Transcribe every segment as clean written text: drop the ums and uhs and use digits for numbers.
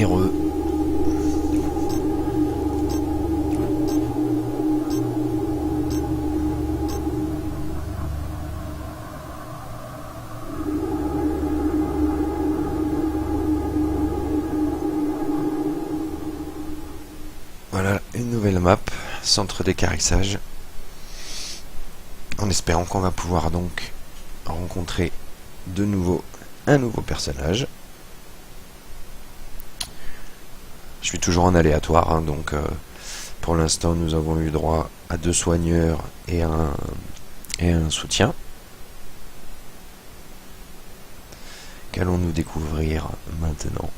Heureux. Voilà, une nouvelle map, centre d'équarrissage. En espérant qu'on va pouvoir donc rencontrer de nouveau un nouveau personnage. Je suis toujours en aléatoire, hein, donc pour l'instant nous avons eu droit à 2 soigneurs et un soutien. Qu'allons-nous découvrir maintenant?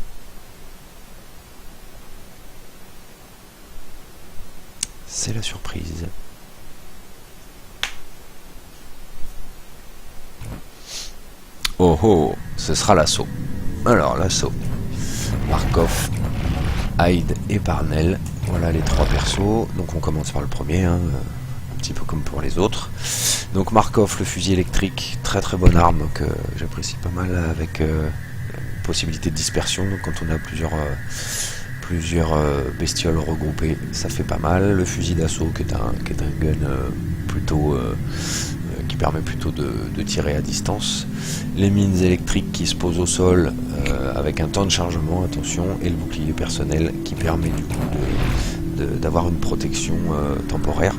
C'est la surprise. Oh oh, ce sera l'assaut. Alors l'assaut. Markov, Hyde et Parnell. Voilà les 3 persos. Donc on commence par le premier, hein, un petit peu comme pour les autres. Donc Markov, le fusil électrique, très très bonne arme que j'apprécie pas mal, avec possibilité de dispersion. Donc quand on a plusieurs bestioles regroupées, ça fait pas mal. Le fusil d'assaut qui est un gun plutôt qui permet plutôt de tirer à distance. Les mines électriques qui se posent au sol avec un temps de chargement, attention, et le bouclier personnel qui permet du coup d'avoir une protection temporaire.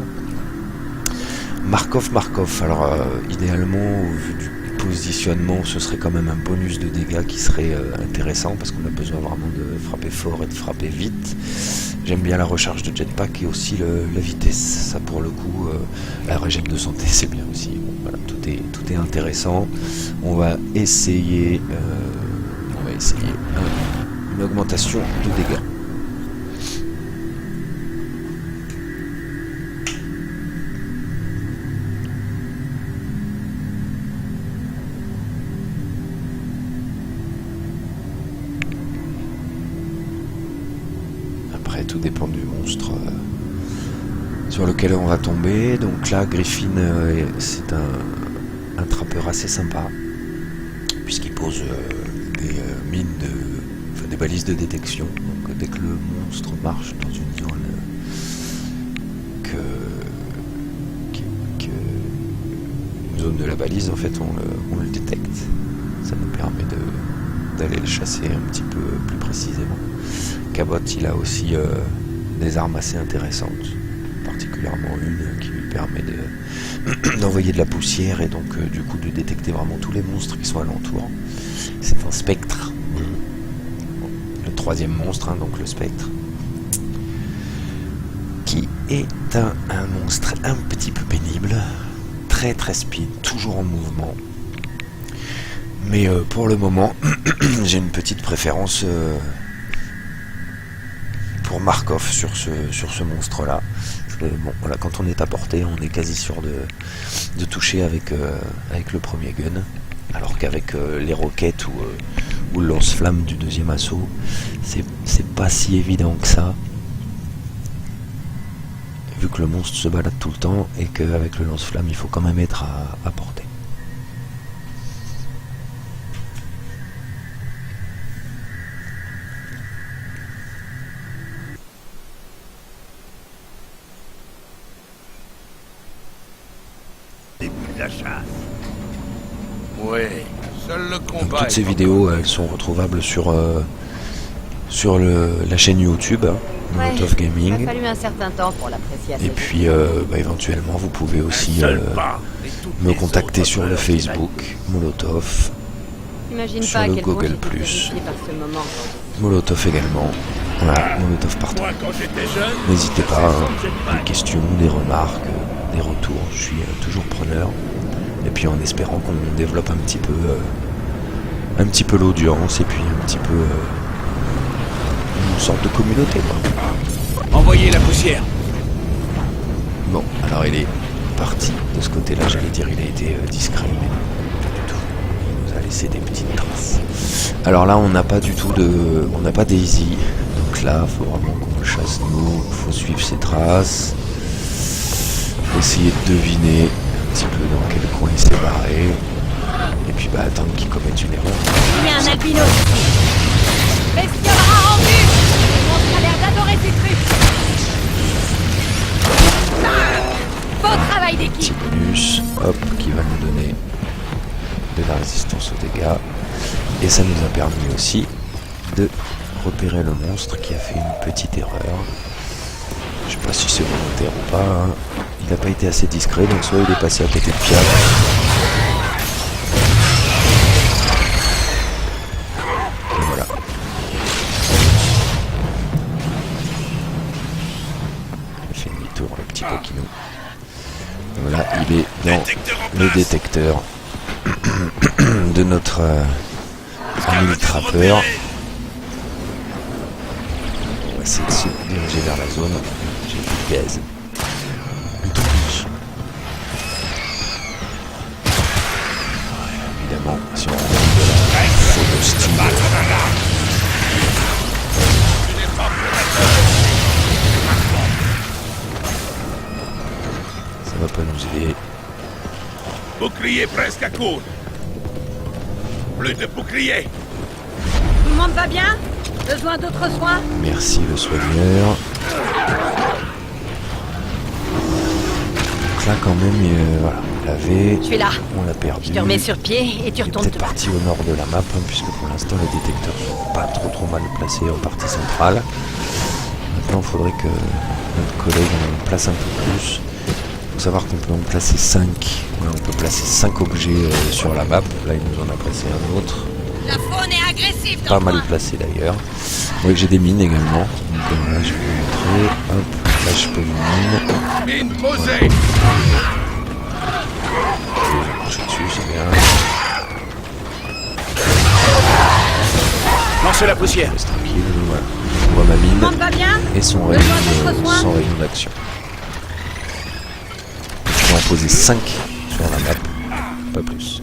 Markov, alors idéalement au vu du positionnement, ce serait quand même un bonus de dégâts qui serait intéressant, parce qu'on a besoin vraiment de frapper fort et de frapper vite. J'aime bien la recharge de jetpack et aussi la vitesse, ça pour le coup, la régène de santé c'est bien aussi. Bon, voilà, tout est intéressant. On va essayer une augmentation de dégâts. Tout dépend du monstre sur lequel on va tomber. Donc là, Griffin, c'est un trappeur assez sympa, puisqu'il pose des mines, des balises de détection. Donc dès que le monstre marche dans une zone une zone de la balise, en fait, on le détecte. Ça nous permet d'aller le chasser un petit peu plus précisément. Cabot, il a aussi des armes assez intéressantes, particulièrement une qui lui permet d'envoyer de la poussière et donc du coup de détecter vraiment tous les monstres qui sont alentour. C'est un spectre, le 3e monstre, hein, donc le spectre, qui est un monstre un petit peu pénible, très très speed, toujours en mouvement. Mais pour le moment, j'ai une petite préférence pour Markov sur ce monstre là. Bon, voilà, quand on est à portée, on est quasi sûr de toucher avec le premier gun, alors qu'avec les roquettes ou le lance-flamme du 2e assaut, c'est pas si évident que ça, vu que le monstre se balade tout le temps et qu'avec le lance-flamme il faut quand même être à portée. La chasse. Ouais, seul le combat. Donc, toutes ces vidéos, elles sont retrouvables sur la chaîne YouTube, Molotov Gaming. Il a fallu un certain temps pour l'apprécier. Et puis, éventuellement, vous pouvez aussi me contacter sur le Facebook, Molotov, sur le Google+, Molotov également. Voilà, Molotov partout. N'hésitez pas, hein, des questions, des remarques, des retours, je suis toujours preneur. Et puis en espérant qu'on développe un petit peu l'audience et puis un petit peu une sorte de communauté, quoi. Envoyez la poussière. Bon, alors il est parti de ce côté-là, j'allais dire il a été discret, mais pas du tout. Il nous a laissé des petites traces. Alors là, on n'a pas du tout on n'a pas Daisy. Donc là, faut vraiment qu'on le chasse nous, faut suivre ses traces, faut essayer de deviner un petit peu dans quel coin il s'est barré, et puis attendre qu'il commette une erreur. Il y a un albino ici. Bestiole vue. Le monstre a l'air d'adorer ces trucs. Beau travail Petit d'équipe. bonus, hop, qui va nous donner de la résistance aux dégâts. Et ça nous a permis aussi de repérer le monstre qui a fait une petite erreur. Je sais pas si c'est volontaire ou pas, hein. Il n'a pas été assez discret, donc soit il est passé à côté de Piaf. Et voilà. Il fait demi-tour, le petit coquinou. Voilà, il est dans le détecteur de notre ami le trappeur. On va essayer de se diriger vers la zone. J'ai plus de gaz. Tant pis. Évidemment, si on rentre de la photo style. Ça va pas nous aider. Bouclier presque à court. Plus de bouclier. Tout le monde va bien? Besoin d'autres soins? Merci le soigneur. Donc là quand même, voilà, on l'avait, Je suis là. on l'a perdu. Je te remets sur pied et tu Il est retournes peut-être te battre. parti au nord de la map, hein, puisque pour l'instant les détecteurs sont pas trop mal placés en partie centrale. Maintenant il faudrait que notre collègue en place un peu plus. Il faut savoir qu'on peut en placer 5. Ouais, on peut placer 5 objets sur la map. Là il nous en a placé un autre. La faune est agressive Pas mal placé d'ailleurs. Oui, j'ai des mines également. Donc là je vais vous montrer. Hop, là je peux une mine. Mine posée. Je vais marcher dessus, c'est bien. Lancez la poussière. Reste tranquille, voilà. On voit ma Tout le mine monde va bien? et son Besoin rayon, d'autres soins? son rayon d'action. Je vais en poser 5 sur la map, pas plus.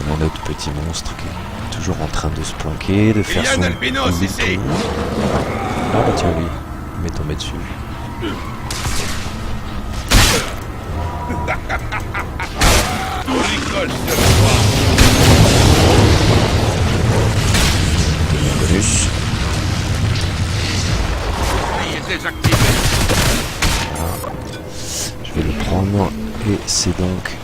On a notre petit monstre qui est toujours en train de se planquer, de faire Il y a son un albinos son ici. tour. Ah bah tiens lui, il m'est tombé dessus. Tout rigole sur toi. Bonus. Il est désactivé. Je vais le prendre et c'est donc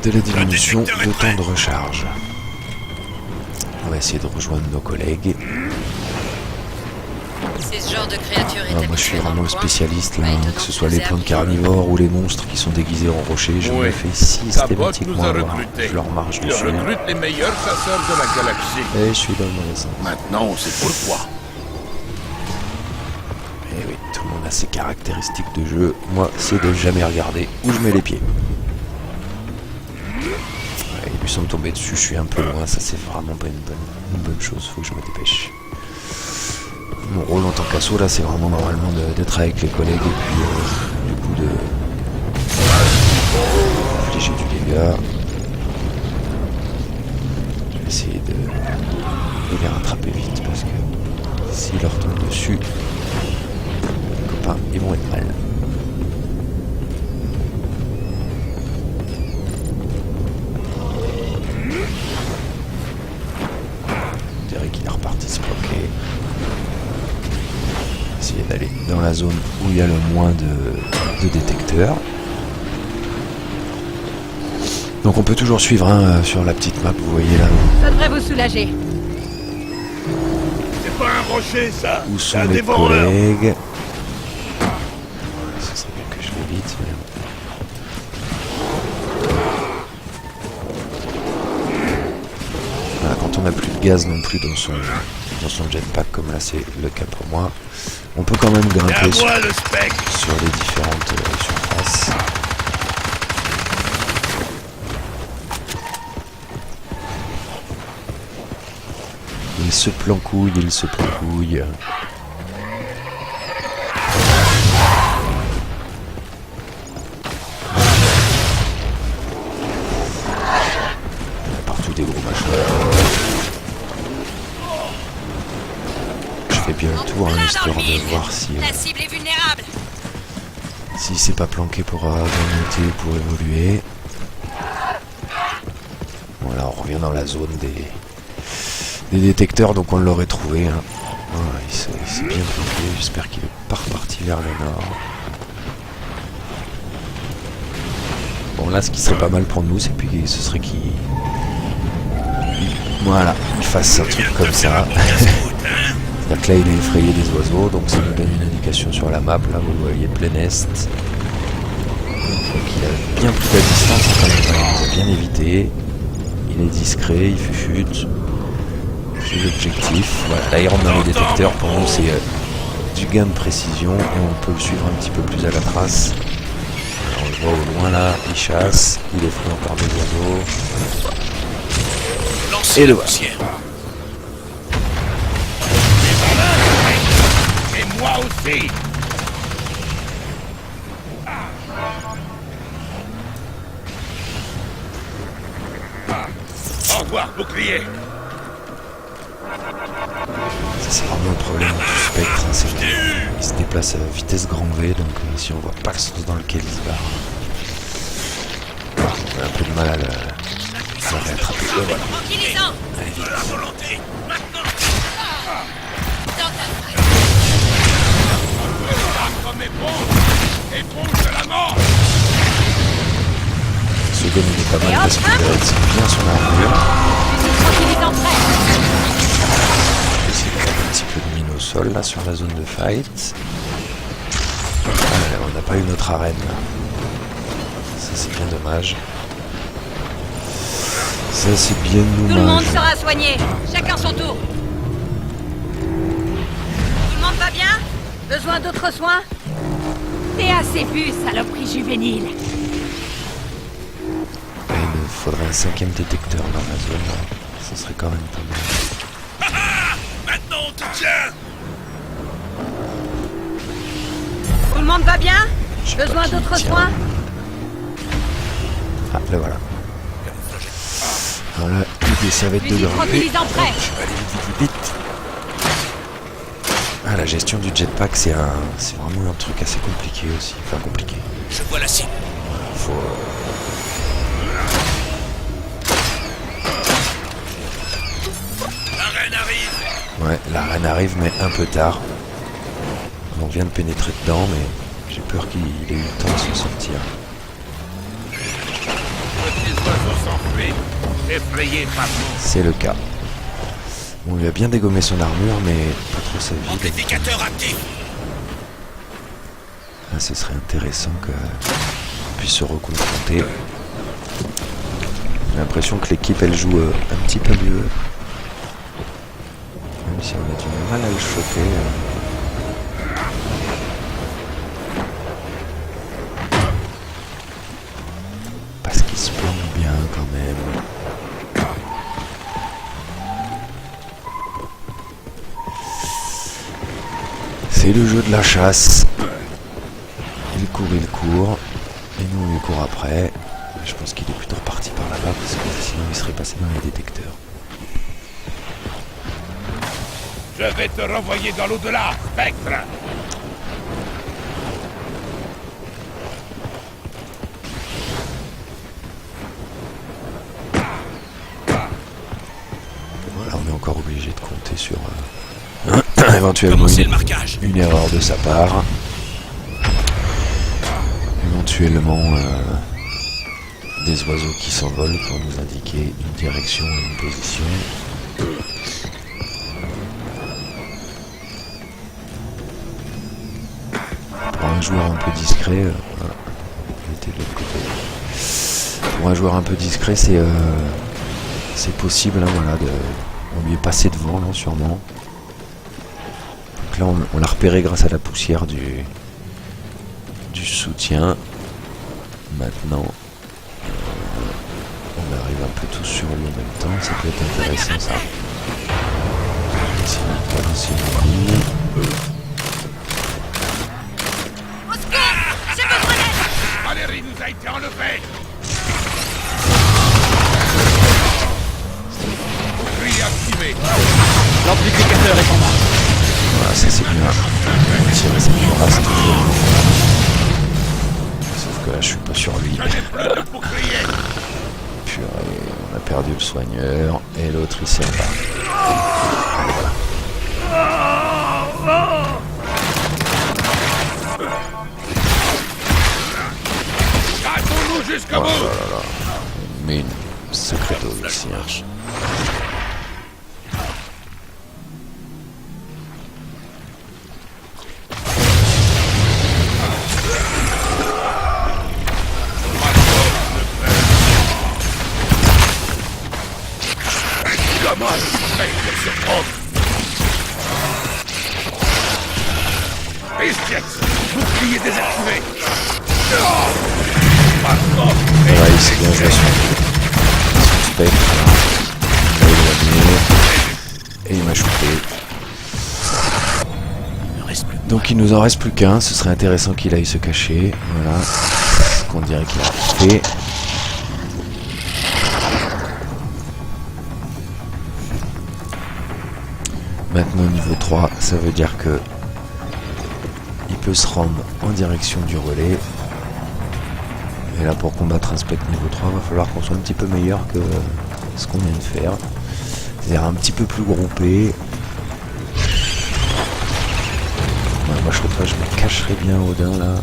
de la diminution de temps de recharge. On va essayer de rejoindre nos collègues. C'est ce genre de créature est Moi je suis vraiment le spécialiste là, hein, que ce soit les plantes carnivores ou les monstres qui sont déguisés en rochers, je me Oui. fais Cabot systématiquement nous a avoir. recrutés. Je leur marche Il dessus. recrute les meilleurs chasseurs de la galaxie. Et je suis dans le mauvais sens. Maintenant, on sait pourquoi. Et oui, tout le monde a ses caractéristiques de jeu. Moi, c'est de jamais regarder où je mets les pieds. Ouais, ils lui sont tombés dessus, je suis un peu loin, ça c'est vraiment pas une bonne chose, faut que je me dépêche. Mon rôle en tant qu'assaut là, c'est vraiment normalement d'être avec les collègues et puis du coup de infliger du dégât. Je vais essayer de les rattraper vite parce que s'ils leur tombent dessus, les copains, ils vont être mal. On dirait qu'il est reparti se bloquer. Essayer d'aller dans la zone où il y a le moins de détecteurs. Donc on peut toujours suivre hein, sur la petite map, vous voyez là Ça devrait vous soulager. C'est pas un rocher, ça. où C'est sont un les dévoreur. collègues. Ce serait bien que je l'évite. Mais... Voilà, quand on n'a plus de gaz non plus dans son jetpack, comme là c'est le cas pour moi, on peut quand même C'est à grimper moi le spectre. sur les différentes surfaces. Il se plancouille, il se plancouille. Partout des gros machins. Je fais bien le tour, hein, histoire de voir si La cible est vulnérable. S'il s'est pas planqué pour grignoter ou pour évoluer. Voilà, on revient dans la zone des détecteurs, donc on l'aurait trouvé. Hein. Voilà, il s'est bien planqué, j'espère qu'il est pas reparti vers le nord. Bon là, ce qui serait pas mal pour nous, c'est puis ce serait qu'il... Voilà, il fasse un truc comme ça. C'est-à-dire que là, il a effrayé des oiseaux, donc ça nous donne une indication sur la map. Là, vous voyez plein est. Donc il a bien pris la distance, hein, quand même. Il nous a bien évité. Il est discret, il fufute. C'est l'objectif. Voilà, là, il rentre dans les détecteurs. Pour nous, c'est du gain de précision. Et on peut le suivre un petit peu plus à la trace. Alors, on le voit au loin, là. Il chasse. Il effraie encore des oiseaux. Et le voilà. Et moi aussi. Au revoir, bouclier. Ça, c'est vraiment le problème du spectre. Hein, c'est qu'il se déplace à vitesse grand V, donc si on voit pas le sens dans lequel il se barre, on a un peu de mal à le réattraper. Et voilà. Allez, vite. Ce gun il est pas mal parce qu'il reste bien son armure. Essayer de faire un petit peu de mine au sol là sur la zone de fight. On n'a pas eu notre arène là. Ça c'est bien dommage. Ça c'est bien dommage. Tout le monde sera soigné. Chacun son tour. Tout le monde va bien? Besoin d'autres soins? T'es assez vu, saloperie juvénile. Il nous faudrait un 5ème détecteur dans la zone. Là. Ça serait quand même pas mal. Maintenant on te tient. Tout le monde va bien? Je sais pas Besoin qui d'autres tient. soins? Ah, le voilà. Voilà, l'idée ça va être de le relever. Tranquillisant prêt. Allez, vite. Ah, la gestion du jetpack, c'est vraiment un truc assez compliqué aussi. Enfin, compliqué. Je vois la cible. Faut... La reine arrive. Ouais, la reine arrive, mais un peu tard. On vient de pénétrer dedans, mais j'ai peur qu'il ait eu le temps de s'en sortir. Les oiseaux s'enfuient. Effrayés par nous. C'est le cas. On lui a bien dégommé son armure, mais pas trop sa vie. Amplificateur actif. Là, ce serait intéressant qu'on puisse se reconfronter. J'ai l'impression que l'équipe, elle joue un petit peu mieux. Même si on a du mal à le choper. Parce qu'il se plante bien quand même. C'est le jeu de la chasse. Il court, et nous on lui court après. Je pense qu'il est plutôt reparti par là-bas parce que sinon il serait passé dans les détecteurs. Je vais te renvoyer dans l'au-delà, Spectre. Voilà, on est encore obligé de compter sur éventuellement une erreur de sa part. Éventuellement des oiseaux qui s'envolent pour nous indiquer une direction et une position. Pour un joueur un peu discret, voilà, j'étais de l'autre côté. Pour un joueur un peu discret, c'est possible, hein, voilà, on lui est passé devant là sûrement. Donc là on l'a repéré grâce à la poussière du soutien. Maintenant on arrive un peu tous sur lui en même temps, ça peut être intéressant ça. Ici, balancer une ligne. Valérie nous a été enlevée. Bouclier activé. L'amplificateur est en marche. Voilà, ça c'est bien. Tirer cette race toujours. là je suis pas sur lui. Purée, on a perdu le soigneur et l'autre il s'est reparti. Jusqu'à Oh bout. là là. Mais une sacrée dose ici. Hein. Comment il se trompe. Bestiax, bouclier désactivé. Voilà, il s'est bien joué sur son spectre. Il m'a éloigné. Et il m'a shooté. Donc il nous en reste plus qu'un. Ce serait intéressant qu'il aille se cacher. Voilà. Ce qu'on dirait qu'il a fait. Maintenant niveau 3, ça veut dire que il peut se rendre en direction du relais. Et là pour combattre un spectre niveau 3, il va falloir qu'on soit un petit peu meilleur que ce qu'on vient de faire. C'est-à-dire un petit peu plus groupé. Ouais, moi je crois que je me cacherai bien Odin là.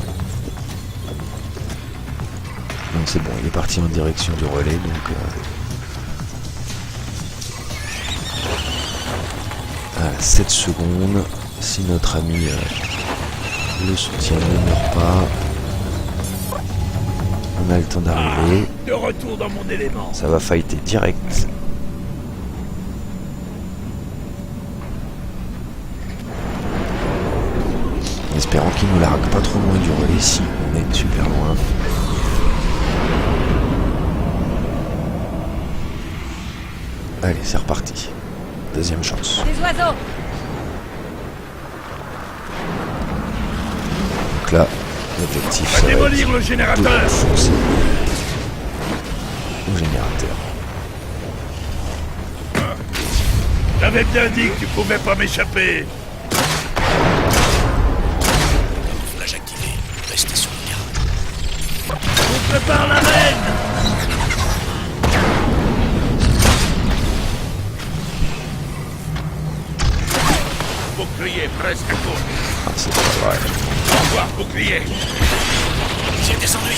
Donc c'est bon, il est parti en direction du relais donc... À 7 secondes, si notre ami le soutien ne meurt pas, on a le temps d'arriver. De retour dans mon élément. Ça va fighter direct. En espérant qu'il nous largue pas trop loin du relais, si on est super loin. Allez, c'est reparti. Deuxième chance. Des oiseaux. Donc là, l'objectif, À ça va démolir être le de générateur. foncer au générateur. J'avais bien dit que tu pouvais pas m'échapper. Flash activé. Restez sur le garde. On prépare la reine. Bouclier presque à court. Ah, c'est pas vrai. Au revoir, bouclier. J'ai descendu.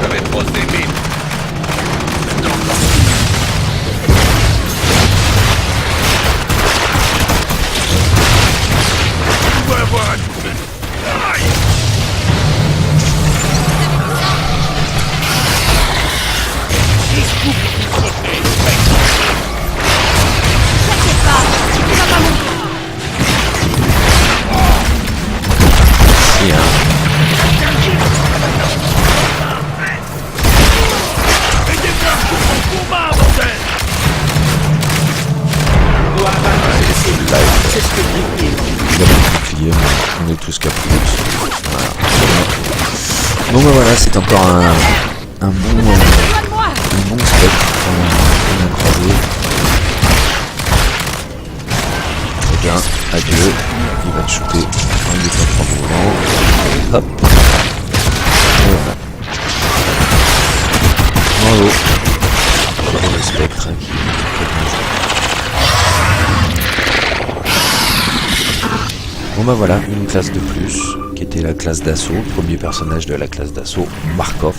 J'avais posé des mines. Tu dois avoir un coup de... Aïe. Jusqu'où peux-tu sauter? T'inquiète pas, tu vas pas mourir. Si, hein. Et démarre pour ton combat, bordel. C'est ce que il a plus de bouclier, on est tous capotés. Voilà. Bon bah voilà, c'est encore un bon spectre qu'on a croisé. Très bien, adieu. Il va te shooter en lui tapant le volant. Hop. Et voilà. Bravo. Bravo le spectre hein, qui est bien joué. Bon bah voilà, une classe de plus, qui était la classe d'assaut, premier personnage de la classe d'assaut, Markov.